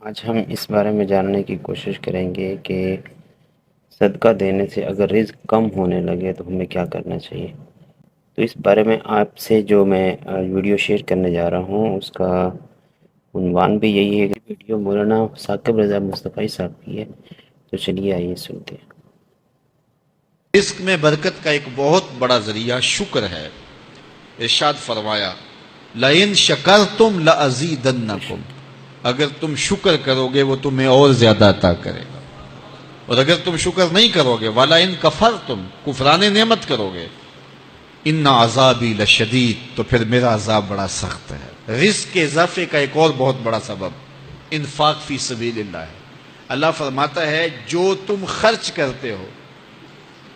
آج ہم اس بارے میں جاننے کی کوشش کریں گے کہ صدقہ دینے سے اگر رزق کم ہونے لگے تو ہمیں کیا کرنا چاہیے۔ تو اس بارے میں آپ سے جو میں ویڈیو شیئر کرنے جا رہا ہوں اس کا عنوان بھی یہی ہے کہ ویڈیو مولانا ثاقب رضا مصطفی صاحب کی ہے۔ تو چلیے آئیے سنتے ہیں۔ رزق میں برکت کا ایک بہت بڑا ذریعہ شکر ہے۔ ارشاد فرمایا لَإِن شَكَرْتُمْ لَأَزِيدَنَّكُمْ، اگر تم شکر کرو گے وہ تمہیں اور زیادہ عطا کرے گا، اور اگر تم شکر نہیں کرو گے وَلَئِن كَفَرْتُمْ، کفران نعمت کرو گے، إِنَّ عَذَابِي لَشَدِيدٌ، تو پھر میرا عذاب بڑا سخت ہے۔ رزق کے اضافے کا ایک اور بہت بڑا سبب انفاق فی سبیل اللہ ہے۔ اللہ فرماتا ہے جو تم خرچ کرتے ہو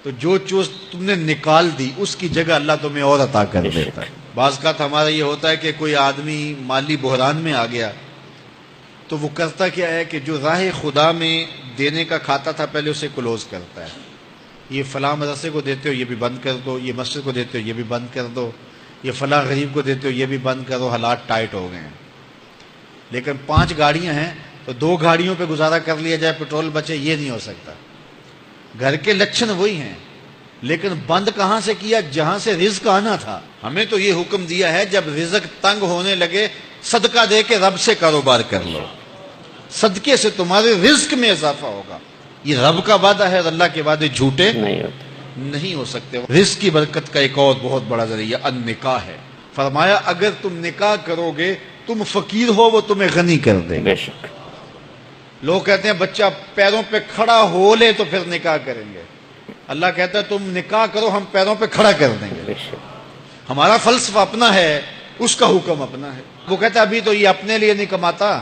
تو جو چیز تم نے نکال دی اس کی جگہ اللہ تمہیں اور عطا کر دیتا ہے۔ بعض اوقات ہمارا یہ ہوتا ہے کہ کوئی آدمی مالی بحران میں آ گیا تو وہ کرتا کیا ہے کہ جو راہ خدا میں دینے کا کھاتا تھا پہلے اسے کلوز کرتا ہے۔ یہ فلاں مدرسے کو دیتے ہو یہ بھی بند کر دو، یہ مسجد کو دیتے ہو یہ بھی بند کر دو، یہ فلاں غریب کو دیتے ہو یہ بھی بند کرو، حالات ٹائٹ ہو گئے ہیں۔ لیکن 5 گاڑیاں ہیں تو 2 گاڑیوں پہ گزارا کر لیا جائے، پیٹرول بچے، یہ نہیں ہو سکتا۔ گھر کے لچھن وہی ہیں لیکن بند کہاں سے کیا؟ جہاں سے رزق آنا تھا۔ ہمیں تو یہ حکم دیا ہے جب رزق تنگ ہونے لگے صدقہ دے کے رب سے کاروبار کر لو، صدقے سے تمہارے رزق میں اضافہ ہوگا۔ یہ رب کا وعدہ ہے اور اللہ کے وعدے جھوٹے نہیں ہو سکتے۔ رزق کی برکت کا ایک اور بہت بڑا ذریعہ النکاح ہے۔ فرمایا اگر تم نکاح کرو گے تم فقیر ہو وہ تمہیں غنی کر دیں گے۔ بے شک لوگ کہتے ہیں بچہ پیروں پہ کھڑا ہو لے تو پھر نکاح کریں گے۔ اللہ کہتا ہے تم نکاح کرو ہم پیروں پہ کھڑا کر دیں گے۔ بے شک ہمارا فلسفہ اپنا ہے، اس کا حکم اپنا ہے۔ وہ کہتا ہے ابھی تو یہ اپنے لیے نہیں کماتا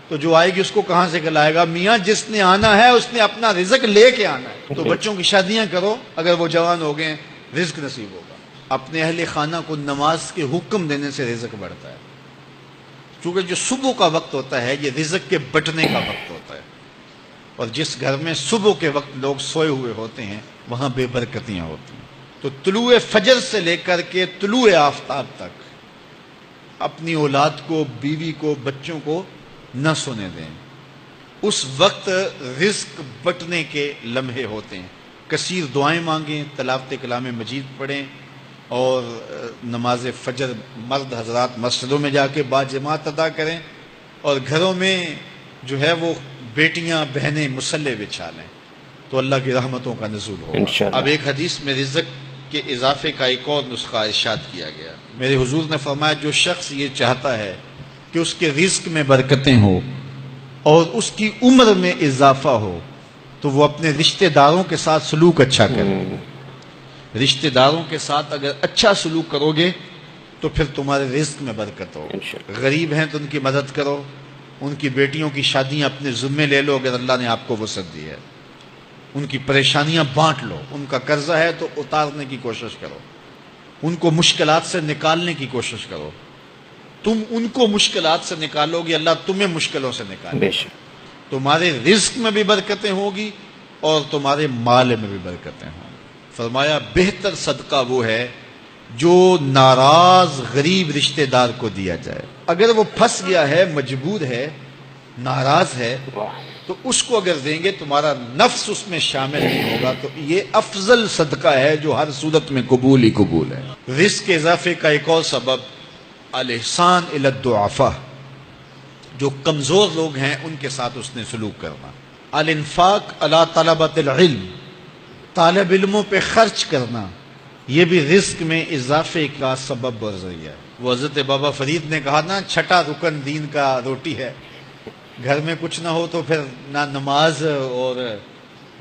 تو جو آئے گی اس کو کہاں سے کھلائے گا؟ میاں جس نے آنا ہے اس نے اپنا رزق لے کے آنا ہے۔ تو بچوں کی شادیاں کرو، اگر وہ جوان ہو گئے رزق نصیب ہوگا۔ اپنے اہل خانہ کو نماز کے حکم دینے سے رزق بڑھتا ہے، کیونکہ جو صبح کا وقت ہوتا ہے یہ رزق کے بٹنے کا وقت ہوتا ہے، اور جس گھر میں صبح کے وقت لوگ سوئے ہوئے ہوتے ہیں وہاں بے برکتیاں ہوتی ہیں۔ تو طلوع فجر سے لے کر کے طلوع آفتاب تک اپنی اولاد کو، بیوی کو، بچوں کو نہ سونے دیں۔ اس وقت رزق بٹنے کے لمحے ہوتے ہیں۔ کثیر دعائیں مانگیں، تلاوت کلام مجید پڑھیں، اور نماز فجر مرد حضرات مسجدوں میں جا کے باجماعت ادا کریں، اور گھروں میں جو ہے وہ بیٹیاں بہنیں مصلے بچھا لیں تو اللہ کی رحمتوں کا نزول ہوگا۔ انشاءاللہ۔ اب ایک حدیث میں رزق کے اضافے کا ایک اور نسخہ ارشاد کیا گیا۔ میرے حضور نے فرمایا جو شخص یہ چاہتا ہے کہ اس کے رزق میں برکتیں ہوں اور اس کی عمر میں اضافہ ہو تو وہ اپنے رشتہ داروں کے ساتھ سلوک اچھا کرے۔ رشتہ داروں کے ساتھ اگر اچھا سلوک کرو گے تو پھر تمہارے رزق میں برکت ہو۔ غریب ہیں تو ان کی مدد کرو، ان کی بیٹیوں کی شادیاں اپنے ذمے لے لو اگر اللہ نے آپ کو وسعت دی ہے، ان کی پریشانیاں بانٹ لو، ان کا قرضہ ہے تو اتارنے کی کوشش کرو، ان کو مشکلات سے نکالنے کی کوشش کرو۔ تم ان کو مشکلات سے نکالو گے اللہ تمہیں مشکلوں سے نکالے۔ بے شک تمہارے رزق میں بھی برکتیں ہوگی اور تمہارے مال میں بھی برکتیں ہوں گی۔ فرمایا بہتر صدقہ وہ ہے جو ناراض غریب رشتہ دار کو دیا جائے۔ اگر وہ پھنس گیا ہے، مجبور ہے، ناراض ہے، تو اس کو اگر دیں گے تمہارا نفس اس میں شامل نہیں ہوگا، تو یہ افضل صدقہ ہے جو ہر صورت میں قبول ہی قبول ہے۔ رزق کے اضافے کا ایک اور سبب الاحسان الی الضعفاء، جو کمزور لوگ ہیں ان کے ساتھ اس نے سلوک کرنا۔ الانفاق علی طلبۃ العلم، طالب علموں پہ خرچ کرنا، یہ بھی رزق میں اضافے کا سبب اور ذریعہ ہے۔ وہ حضرت بابا فرید نے کہا نا چھٹا رکن دین کا روٹی ہے۔ گھر میں کچھ نہ ہو تو پھر نہ نماز اور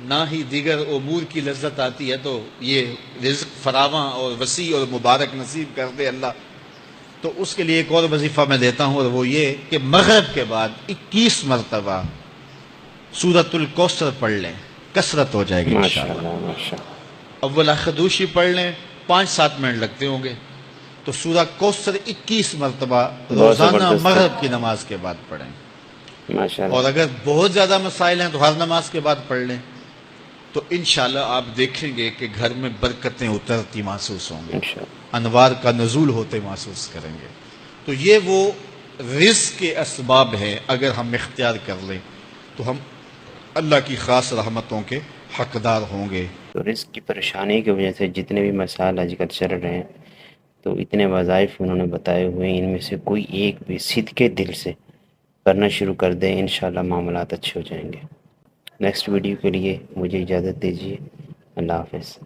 نہ ہی دیگر امور کی لذت آتی ہے، تو یہ رزق فراواں اور وسیع اور مبارک نصیب کر دے اللہ۔ تو اس کے لیے ایک اور وظیفہ میں دیتا ہوں، اور وہ یہ کہ مغرب کے بعد 21 مرتبہ سورۃ الکوثر پڑھ لیں، کثرت ہو جائے گی انشاءاللہ۔ اول خدوشی پڑھ لیں، 5-7 منٹ لگتے ہوں گے، تو سورہ کوثر 21 مرتبہ روزانہ مغرب کی نماز کے بعد پڑھیں۔ اور اگر بہت زیادہ مسائل ہیں تو ہر نماز کے بعد پڑھ لیں، تو انشاءاللہ آپ دیکھیں گے کہ گھر میں برکتیں اترتی محسوس ہوں گے، انوار کا نزول ہوتے محسوس کریں گے۔ تو یہ وہ رزق کے اسباب ہیں، اگر ہم اختیار کر لیں تو ہم اللہ کی خاص رحمتوں کے حقدار ہوں گے۔ تو رزق کی پریشانی کی وجہ سے جتنے بھی مسائل آج کل چل رہے ہیں، تو اتنے وظائف انہوں نے بتائے ہوئے ہیں، ان میں سے کوئی ایک بھی صدقے دل سے کرنا شروع کر دیں، انشاءاللہ معاملات اچھے ہو جائیں گے۔ نیکسٹ ویڈیو کے لیے مجھے اجازت دیجیے۔ اللہ حافظ۔